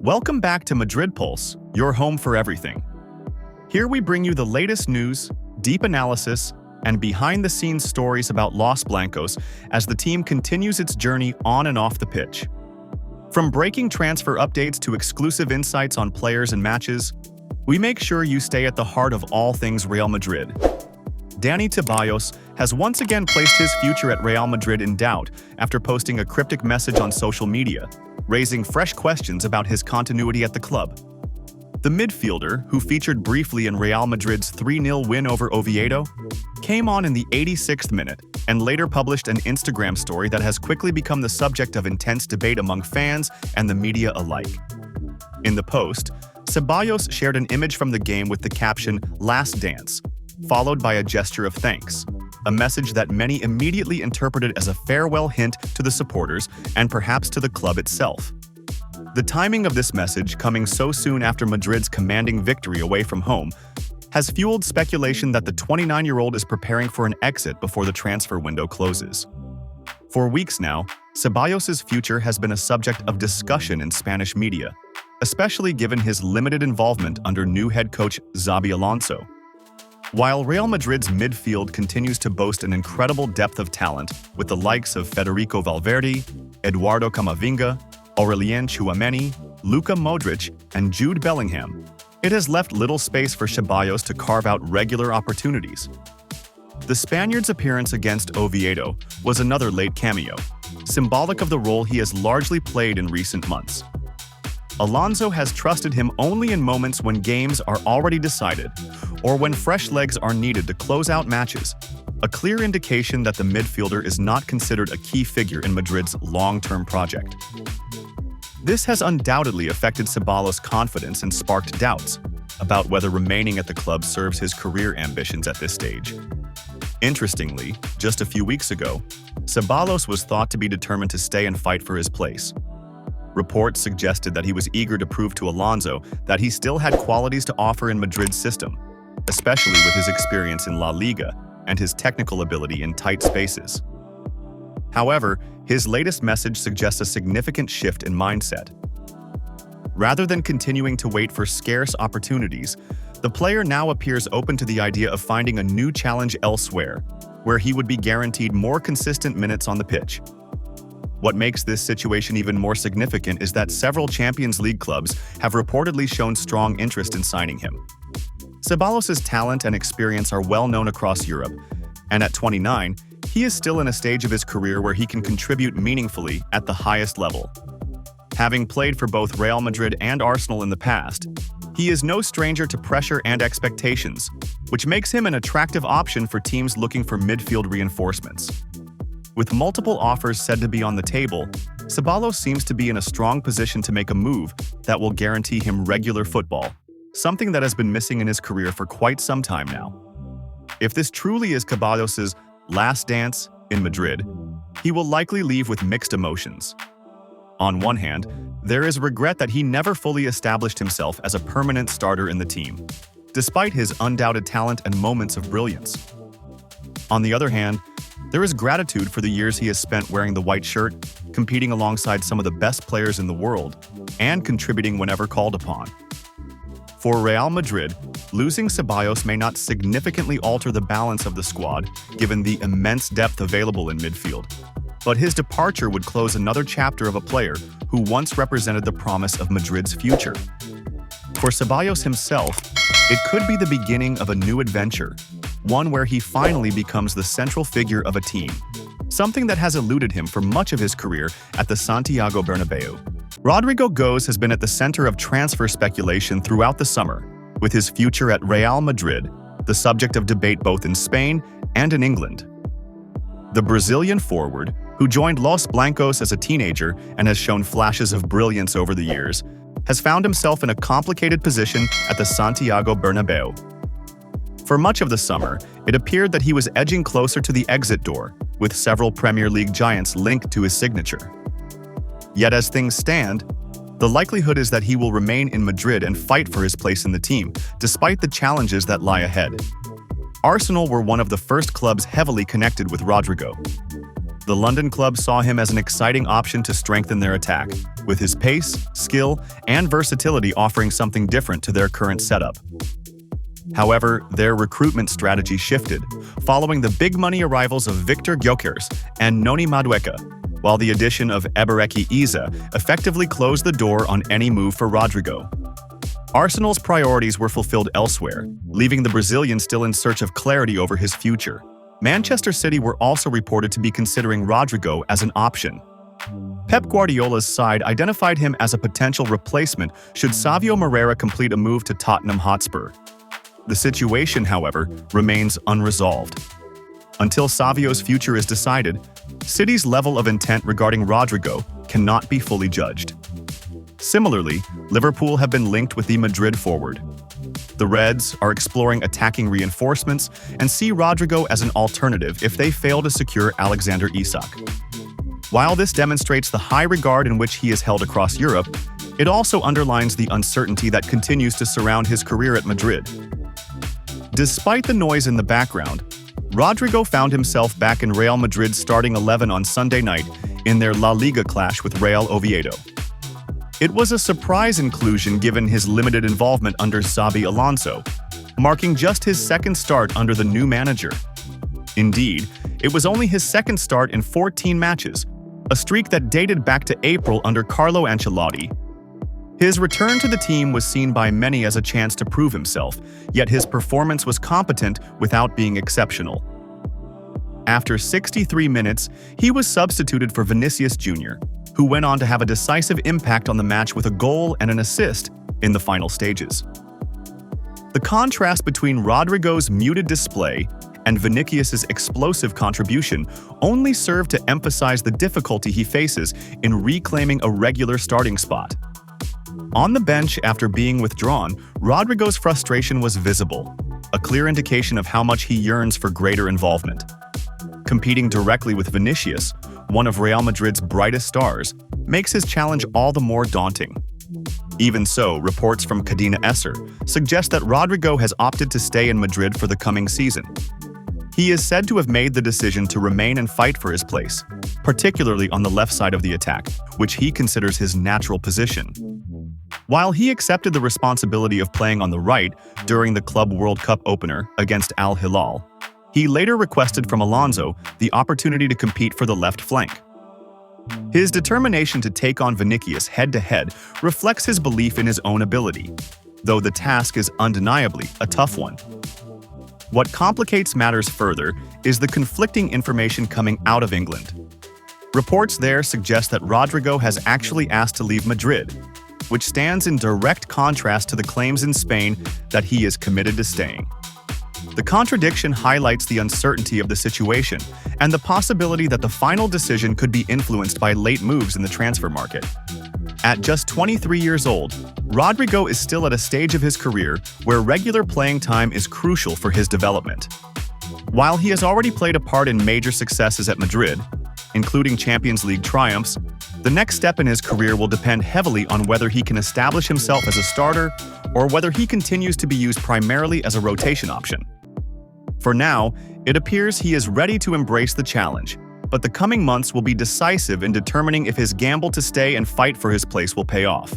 Welcome back to Madrid Pulse, your home for everything. Here we bring you the latest news, deep analysis, and behind-the-scenes stories about Los Blancos as the team continues its journey on and off the pitch. From breaking transfer updates to exclusive insights on players and matches, we make sure you stay at the heart of all things Real Madrid. Dani Ceballos has once again placed his future at Real Madrid in doubt after posting a cryptic message on social media, raising fresh questions about his continuity at the club. The midfielder, who featured briefly in Real Madrid's 3-0 win over Oviedo, came on in the 86th minute and later published an Instagram story that has quickly become the subject of intense debate among fans and the media alike. In the post, Ceballos shared an image from the game with the caption "Last Dance," followed by a gesture of thanks, a message that many immediately interpreted as a farewell hint to the supporters and perhaps to the club itself. The timing of this message, coming so soon after Madrid's commanding victory away from home, has fueled speculation that the 29-year-old is preparing for an exit before the transfer window closes. For weeks now, Ceballos' future has been a subject of discussion in Spanish media, especially given his limited involvement under new head coach Xabi Alonso. While Real Madrid's midfield continues to boast an incredible depth of talent with the likes of Federico Valverde, Eduardo Camavinga, Aurelien Tchouameni, Luka Modric, and Jude Bellingham, it has left little space for Ceballos to carve out regular opportunities. The Spaniard's appearance against Oviedo was another late cameo, symbolic of the role he has largely played in recent months. Alonso has trusted him only in moments when games are already decided or when fresh legs are needed to close out matches, a clear indication that the midfielder is not considered a key figure in Madrid's long-term project. This has undoubtedly affected Ceballos' confidence and sparked doubts about whether remaining at the club serves his career ambitions at this stage. Interestingly, just a few weeks ago, Ceballos was thought to be determined to stay and fight for his place. Reports suggested that he was eager to prove to Alonso that he still had qualities to offer in Madrid's system, especially with his experience in La Liga and his technical ability in tight spaces. However, his latest message suggests a significant shift in mindset. Rather than continuing to wait for scarce opportunities, the player now appears open to the idea of finding a new challenge elsewhere, where he would be guaranteed more consistent minutes on the pitch. What makes this situation even more significant is that several Champions League clubs have reportedly shown strong interest in signing him. Ceballos' talent and experience are well known across Europe, and at 29, he is still in a stage of his career where he can contribute meaningfully at the highest level. Having played for both Real Madrid and Arsenal in the past, he is no stranger to pressure and expectations, which makes him an attractive option for teams looking for midfield reinforcements. With multiple offers said to be on the table, Ceballos seems to be in a strong position to make a move that will guarantee him regular football, something that has been missing in his career for quite some time now. If this truly is Ceballos' last dance in Madrid, he will likely leave with mixed emotions. On one hand, there is regret that he never fully established himself as a permanent starter in the team, despite his undoubted talent and moments of brilliance. On the other hand, there is gratitude for the years he has spent wearing the white shirt, competing alongside some of the best players in the world, and contributing whenever called upon. For Real Madrid, losing Ceballos may not significantly alter the balance of the squad, given the immense depth available in midfield, but his departure would close another chapter of a player who once represented the promise of Madrid's future. For Ceballos himself, it could be the beginning of a new adventure, one where he finally becomes the central figure of a team, something that has eluded him for much of his career at the Santiago Bernabeu. Rodrygo Goes has been at the center of transfer speculation throughout the summer, with his future at Real Madrid the subject of debate both in Spain and in England. The Brazilian forward, who joined Los Blancos as a teenager and has shown flashes of brilliance over the years, has found himself in a complicated position at the Santiago Bernabeu. For much of the summer, it appeared that he was edging closer to the exit door, with several Premier League giants linked to his signature. Yet as things stand, the likelihood is that he will remain in Madrid and fight for his place in the team, despite the challenges that lie ahead. Arsenal were one of the first clubs heavily connected with Rodrygo. The London club saw him as an exciting option to strengthen their attack, with his pace, skill, and versatility offering something different to their current setup. However, their recruitment strategy shifted, following the big-money arrivals of Victor Gyökeres and Noni Madueke, while the addition of Ebereki Eze effectively closed the door on any move for Rodrygo. Arsenal's priorities were fulfilled elsewhere, leaving the Brazilian still in search of clarity over his future. Manchester City were also reported to be considering Rodrygo as an option. Pep Guardiola's side identified him as a potential replacement should Savio Moreira complete a move to Tottenham Hotspur. The situation, however, remains unresolved. Until Savio's future is decided, City's level of intent regarding Rodrygo cannot be fully judged. Similarly, Liverpool have been linked with the Madrid forward. The Reds are exploring attacking reinforcements and see Rodrygo as an alternative if they fail to secure Alexander Isak. While this demonstrates the high regard in which he is held across Europe, it also underlines the uncertainty that continues to surround his career at Madrid. Despite the noise in the background, Rodrygo found himself back in Real Madrid's starting 11 on Sunday night in their La Liga clash with Real Oviedo. It was a surprise inclusion given his limited involvement under Xabi Alonso, marking just his second start under the new manager. Indeed, it was only his second start in 14 matches, a streak that dated back to April under Carlo Ancelotti. His return to the team was seen by many as a chance to prove himself, yet his performance was competent without being exceptional. After 63 minutes, he was substituted for Vinicius Jr., who went on to have a decisive impact on the match with a goal and an assist in the final stages. The contrast between Rodrygo's muted display and Vinicius's explosive contribution only served to emphasize the difficulty he faces in reclaiming a regular starting spot. On the bench after being withdrawn, Rodrygo's frustration was visible, a clear indication of how much he yearns for greater involvement. Competing directly with Vinicius, one of Real Madrid's brightest stars, makes his challenge all the more daunting. Even so, reports from Cadena Esser suggest that Rodrygo has opted to stay in Madrid for the coming season. He is said to have made the decision to remain and fight for his place, particularly on the left side of the attack, which he considers his natural position. While he accepted the responsibility of playing on the right during the Club World Cup opener against Al Hilal, he later requested from Alonso the opportunity to compete for the left flank. His determination to take on Vinicius head-to-head reflects his belief in his own ability, though the task is undeniably a tough one. What complicates matters further is the conflicting information coming out of England. Reports there suggest that Rodrygo has actually asked to leave Madrid, which stands in direct contrast to the claims in Spain that he is committed to staying. The contradiction highlights the uncertainty of the situation and the possibility that the final decision could be influenced by late moves in the transfer market. At just 23 years old, Rodrygo is still at a stage of his career where regular playing time is crucial for his development. While he has already played a part in major successes at Madrid, including Champions League triumphs, the next step in his career will depend heavily on whether he can establish himself as a starter or whether he continues to be used primarily as a rotation option. For now, it appears he is ready to embrace the challenge, but the coming months will be decisive in determining if his gamble to stay and fight for his place will pay off.